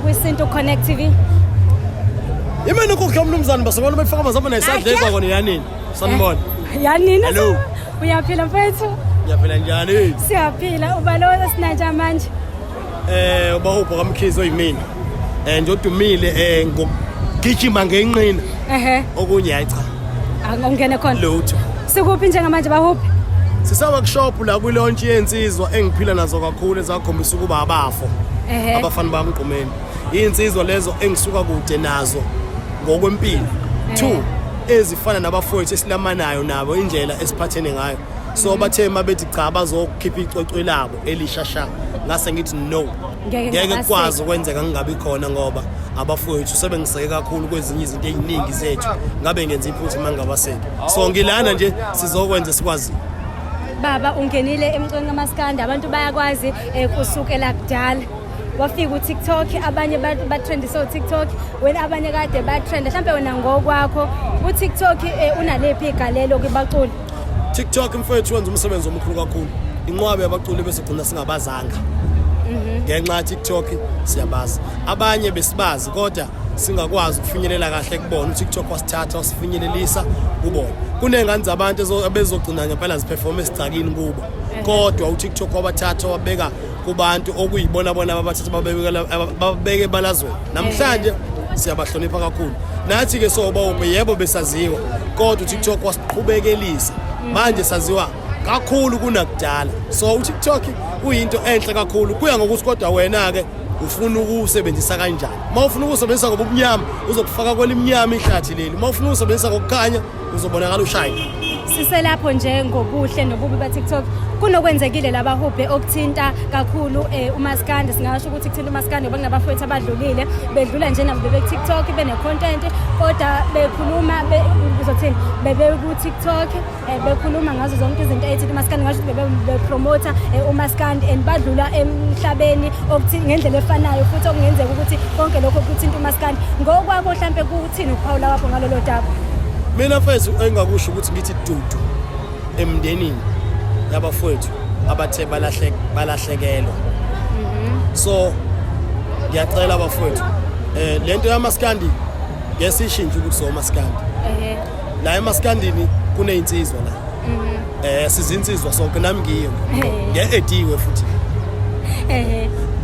kwisinto Connect TV. Imene ukukho umnumzane basabona befaka amazama nesandla ezakho neyanini. Sanibona. Yanini. Hello. Uyaphila mfethu? Uyaphila njani? Siyaphila. Uba lo sinanja manje? Uba upho kamkhizo oyimina. Nje odumile ngokugijima ngenqina. Okunye hayi cha. Angongene khona. Lutho. Sikuphi njengamanje bahuphi? Sisa-workshop la kwi-launch yensizwa engiphila nazo kakhulu ezakhombisa ukuba abafo abafana bami Gqumeni. Insizwa lezo engisuka kude nazo ngokwempilo. 2 ezifana nabafowethu esilamanayo nabo indlela esiphathene ngayo. So bathe mabethi cha bazokhipha icwecwe labo elishasha ngase ngithi no. Ngeke kwazi ukwenzeka ngingabi khona ngoba abafowethu sebengiseke kakhulu kwezinye izinto eziningi zethu ngabe ngenza iphutha mangabaseke. So ngilana nje sizokwenza sikwazi. Baba ungenile emcweni kaMaskandi abantu bayakwazi kusukela kudala. Wafika uTikTok abanye batrend so TikTok wena abanye kade batrend mhlambe wena ngokwakho uTikTok unalephi igalelo kubaculi. TikTok mfethu wenza umsebenzi omkhulu kakhulu. Inqwabe yabaculi bese gcina singabazanga. Ngenxa ya TikTok siyabaza. Abanye besibazi kodwa singakwazi ukufinyelela kahle kubona uTikTok wasithatha wasifinyelelisa kubona. Kunengane zabantu abezogcina ngempela ziperformance cakini kubo. Kodwa uTikTok wabathatha wabeka kubantu okuyibona bona ababathatha babeke balazweni. Namhlanje siyabahlonipha kakhulu. Nathi ke soba yebo besaziwa kodwa uTikTok wasiqhubekelisa. Manje saziwa kakhulu kunakudala. So uTikTok uyinto enhle kakhulu kuya ngokuthi kodwa wena ke ufuna ukusebenzisa kanjani. Mawufuna ukusebenzisa ngobumnyama uzokufaka kwelimnyama ihlathi leli. Mawufuna ukusebenzisa ngokukhanya uzobonakala ushayina. Siselapho nje ngobuhle nobubi baTikTok kunokwenzekile labahubhe okuthinta kakhulu uMaskandi singasho ukuthi kuthinta uMaskandi ngoba kunabafowethu abadlulile bedlula nje nabo bebe TikTok bene content kodwa bekhuluma uzothini bebe ku TikTok bekhuluma ngazo zonke izinto ethinta uMaskandi ngasho ukuthi bebe promoter uMaskandi and badlula emhlabeni okuthi ngendlela efanayo futhi okungenzeka ukuthi konke lokho kuthinta uMaskandi ngokwakho mhlambe kuthini uPaula lapho ngalolo daba. Mina mfethu engakusho ukuthi ngithi dudu emndenini yabafowethu abathe balahlekelwa. So ngiyacela abafowethu lento yamaskandi ngesishintsha ukuthi so maskandi. La emaskandini kunezinsizwa la. Sizinsizwa sonke nami ngiyo. Ngiediwe futhi.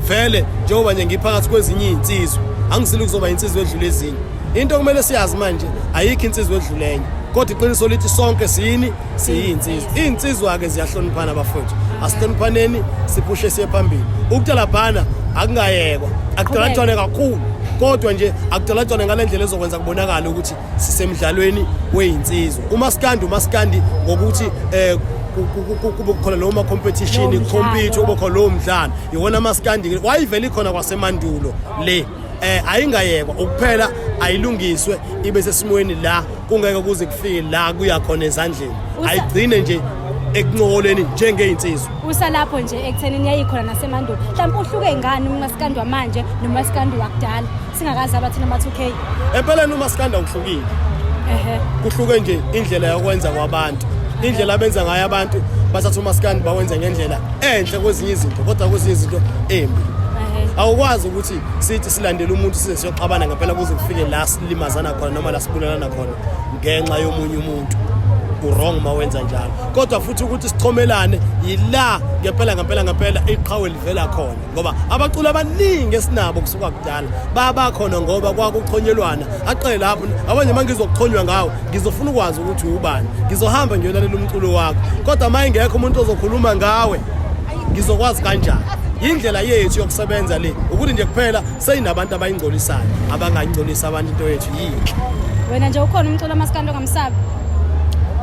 Vele njengoba nje ngiphakathi kwezinye izinsizwa angisile kuzoba insizwa edlule ezinye. Into kumele siyazi manje ayikho insizwa edlulenye kodwa iqiniso lithi sonke siyinsizwa. Insizwa ke ziyahloniphana abafowethu. Asihloniphaneni siphushe siye phambili. Ukutala bhana akungayekwa. Akudalatshwane kakhulu kodwa nje akudalatshwane ngalendlela ezokwenza kubonakala ukuthi sisemidlalweni weyinsizwa. uMaskandi ngokuthi kube khona lo ma competition compete ube khona lo mdlalo. Iwona Maskandi wayivela ikhona kwasemandulo le. Ayingayekwa ukuphela ayilungiswe ibe sesimweni la kungeke kuze kufike la kuya khona ezandleni. Ayigcine nje ekunqoleni njengeinsizwa. Usalapho nje ekuthenini yayikhona nasemandulo. Mhlawumbe uhluke ngani uMaskandi wamanje noMaskandi wakudala singakazi abathina ama2K. Empeleni uMaskandi awuhlukile. Kuhluke nje indlela yokwenza kwabantu. Indlela abenza ngayo abantu bathatha uMaskandi bawenza ngendlela enhle kwezinye izinto kodwa kwezinye izinto embi. Awukwazi ukuthi sithi silandele umuntu size siyoxabana ngempela kuze kufike la silimazana khona noma la sibulalana khona ngenxa yomunye umuntu. Wrong mawenza njalo. Kodwa futhi ukuthi sichomelane yila ngempela iqhawe livela khona ngoba abaculi abaningi esinabo kusuka kudala baba khona ngoba kwakuchonyelwana aqele lapho abanye mangizokuchonywa ngawo ngizofuna ukwazi ukuthi ubani ngizohamba ngiyolalela umculo wakho kodwa mayingekho umuntu ozokhuluma ngawe ngizokwazi kanjani. Indlela yethu yokusebenza le ukuthi nje kuphela seyinabantu abayingcolisayo abangayingcolisa abantu into yethu yinhle. Wena nje ukhona umculo uMaskandi ongamsabi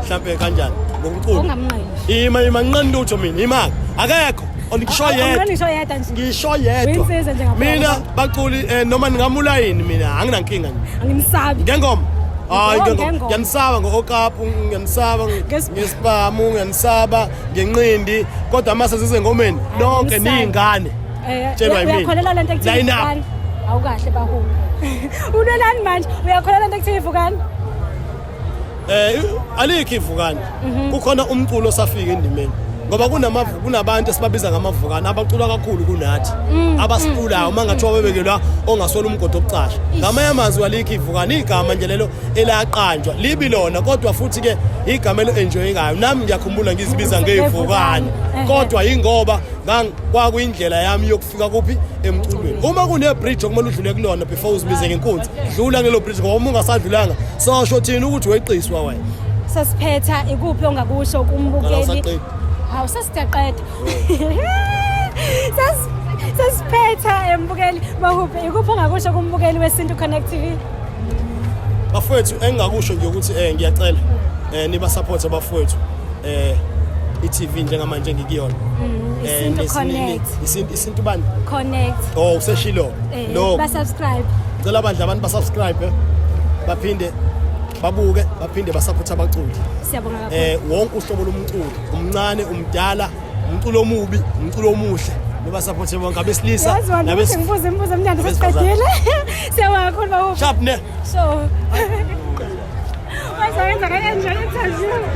mhlambe kanjani ngomculo ungamnqeni ima nqani lutho mina imali akekho ongisho yedwa ngisho yedwa mina baculi noma ningamula yini mina anginankinga angimsabi ngengoma hayi ngiyanisaba ngokapu ngiyanisaba ngesipamu ngiyanisaba ngenqindi kodwa mase zize ngomeni lonke ningane uyakholela lento ekuthi ivukani awukahle bahulu unelani manje uyakholela lento ekuthi ivukani alikho ivukani kukhona umculo osafika endimeni ngoba kunabantu esibabiza ngamavukana abacula kakhulu kunathi abasiculayo mangathiwa bebekelwa ongasona umgodi obucasha ngama yamazwi walikho ivukana igama nje lelo elaqanjwa libi lona kodwa futhi ke igama elo enjoyingayo nami ngiyakhumbula ngizibiza ngeyivukana kodwa ingoba kwakuyindlela yami yokufika kuphi emculweni uma kune bridge okumele udlule kulona before uzibize ngenkunzi dlula ngelo bridge ngoba uma ungasadlulanga sasho thina ukuthi weqiswa wena sasiphetha ikuphi ongakusho kumbukeli hawu sasitaqeda sasiphetha embukeli bahuphe ikuphi ongakusho kumbukeli weSintu Connect TV bafowethu engingakusho nje ukuthi ngiyacela niba support abafowethu iTV njengamanje ngikuyona iSintu Connect iSintu bani Connect useshilo no ba subscribe cela abantu ba subscribe baphinde babuke baphinde basupport abaculi siyabonga kakhulu wonke uhlobo lomculo umncane umdala umculo omubi umculo omuhle beba support bonke abesilisa ngibuza imibuzo emnandi sesiqedile siyabonga kakhulu bahuphe sharp ne so wayenza kanjani interview